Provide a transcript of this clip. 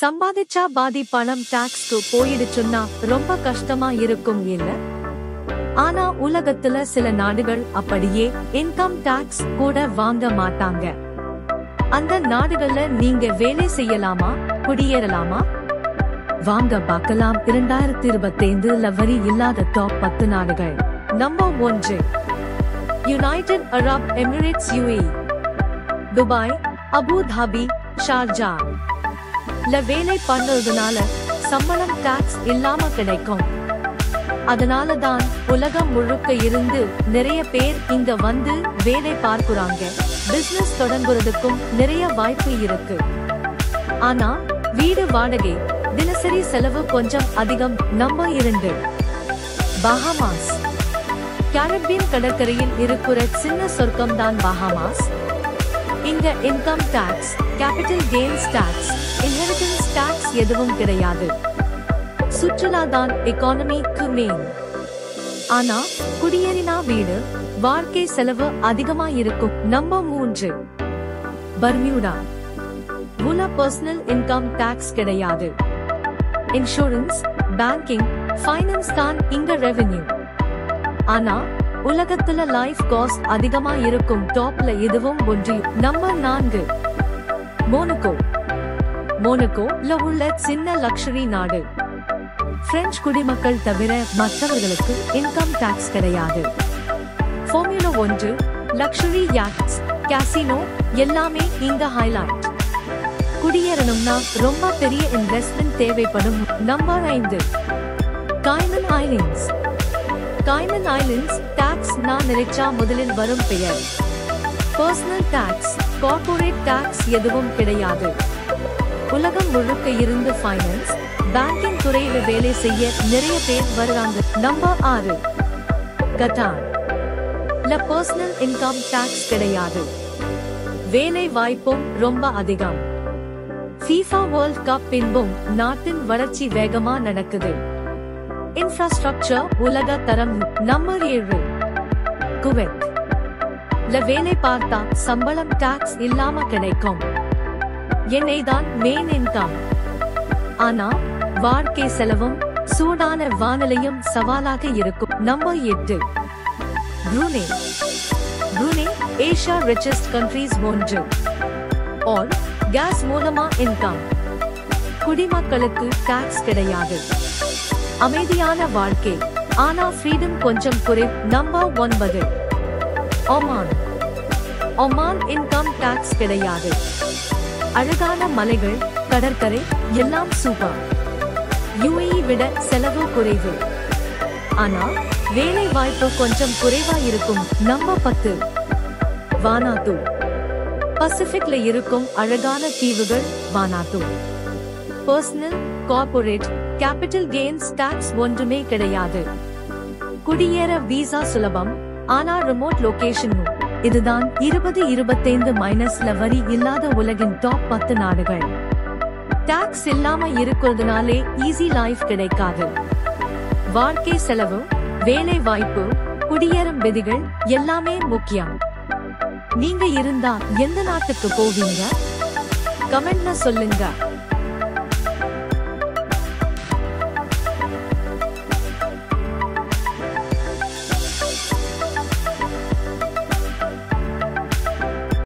சம்பாதிச்சா பாதி பணம் டாக்ஸ்க்கு போயிடுச்சுன்னா ரொம்ப கஷ்டமா இருக்கும் இல்ல? ஆனா உலகத்துல சில நாடுகள் அப்படியே இன்கம் டாக்ஸ் கூட வாங்க மாட்டாங்க. அந்த நாடுகள்ல நீங்க வேலை செய்யலாமா, குடியேறலாமா? வாங்க பார்க்கலாம். 2025 வரி இல்லாத டாப் 10 நாடுகள். Number 1, United Arab Emirates UAE, Dubai, Abu Dhabi, Sharjah. வேலை பண்ணதுனால சம்பளம் டாக்ஸ் இல்லாம கிடைக்கும். அதனால தான் உலகம் முழுக்க இருந்து நிறைய பேர் இங்க வந்து வேலை பார்க்குறாங்க. பிசினஸ் தொடங்குறதுக்கும் நிறைய வாய்ப்பு இருக்கு. ஆனா வீடு வாடகை, தினசரி செலவு கொஞ்சம் அதிகம். Number 2, Bahamas. கரீபியன் கடற்கரையில் இருக்கிற சின்ன சொர்க்கம் தான் பஹாமாஸ். இங்க income tax, capital gains tax, inheritance tax எதுவும் கிடையாது. சுற்றுலா தான் எக்கானமிக்கு மெயின். ஆனா குடியேறினா வீடு, வாழ்க்கை செலவு அதிகமா இருக்கும். நம்பர் 3, பர்மியூடா. உள்ள பர்சனல் இன்கம் டாக்ஸ் கிடையாது. இன்சூரன்ஸ், பேங்கிங், ஃபைனான்ஸ் தான் இங்க ரெவென்யூ. ஆனா உலகத்துல லைஃப் காஸ்ட் அதிகமா இருக்கும். டாப்ல இதுவும் ஒன்று. நம்பர் 4, மோனகோ. மோனகோல உள்ள சின்ன லக்ஸரி நாடு. பிரெஞ்சு குடிமக்கள் தவிர மற்றவர்களுக்கு இன்கம் டாக்ஸ் கிடையாது. ஃபார்முலா 1, லக்ஸரி யாட்ஸ், கேசினோ எல்லாமே இங்க ஹைலைட். குடியேறணும்னா ரொம்ப பெரிய இன்வெஸ்ட்மெண்ட் தேவைப்படும். Number 5, Cayman Islands. Cayman Islands tax நான் நினைச்சா முதலில் வரும் பெயர். பர்சனல் டாக்ஸ், கார்ப்பரேட் டாக்ஸ் எதுவும் கிடையாது. உலகம் முழுக்க இருந்து ஃபைனான்ஸ், பேங்கிங் துறையில வேலை செய்ய நிறைய பேர் வருவாங்க. Number 6, Qatar. Personal income tax கிடையாது. வேலை வாய்ப்பும் ரொம்ப அதிகம். FIFA வேர்ல்ட் கப் பின்பும் நாட்டின் வளர்ச்சி வேகமா நடக்குது. இன்ஃப்ராஸ்ட்ரக்சர் உலக தரம். Number 7, Kuwait. வேலை பார்த்தா சம்பளம் டாக்ஸ் இல்லாம கிடைக்கும். எண்ணெய் தான் மெயின் இன்கம். ஆனா வாழ்க்கை செலவும் சூடான வானிலையும் சவாலாக இருக்கும். Number 8, Brunei. Brunei Asia richest countries 1. ஆல் கேஸ் மூலமா இன்கம். குடிமக்களுக்கு டாக்ஸ் கிடையாது. அமைதியான வாழ்க்கை, ஆனா ஃப்ரீடம் கொஞ்சம் குறைவு. Number 9, Oman. Oman income tax கிடையாது. அழகான மலைகள், கடற்கரை எல்லாம் சூப்பர். UAE விட செலவு குறைவு. ஆனா வேலை வாய்ப்பு கொஞ்சம் குறைவா இருக்கும். நம்பர் 10, வானாது. பசிபிக்ல இருக்கும் அழகான தீவுகள் Vanuatu. Personal, corporate, capital gains tax ஒன்றுமே கிடையாது. குடியேற வீசா சுலபம், ஆனா ரிமோட் லொகேஷன். இதுதான் 2025 வரி இல்லாத உலகின் டாப் 10 நாடுகள். டாக்ஸ் இல்லாம இருக்கிறதுனாலே ஈஸி லைஃப் கிடைக்காது. வாழ்க்கை செலவு, வேலை வாய்ப்பு, குடியேறும் விதிகள் எல்லாமே முக்கியம். நீங்க இருந்தா எந்த நாட்டுக்கு போவீங்க? கமெண்ட்ல சொல்லுங்க.